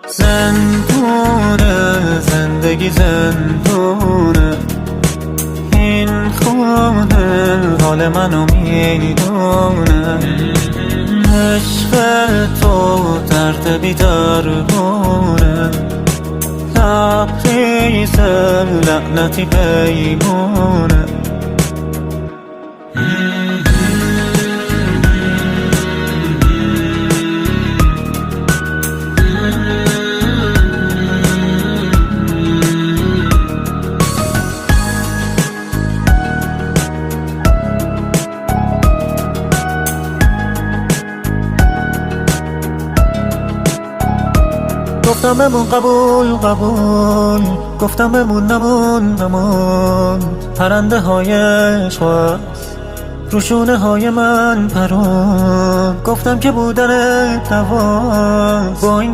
زندونه زندگی زندونه، این خونه حال منو میدونه. عشق تو درد بیدربونه، لبریز لعنتی پیمونه. گفتم بمون قبول قبول، گفتم بمون نمون. پرنده های عشق روشونه های من پرون، گفتم که بودن دوا با این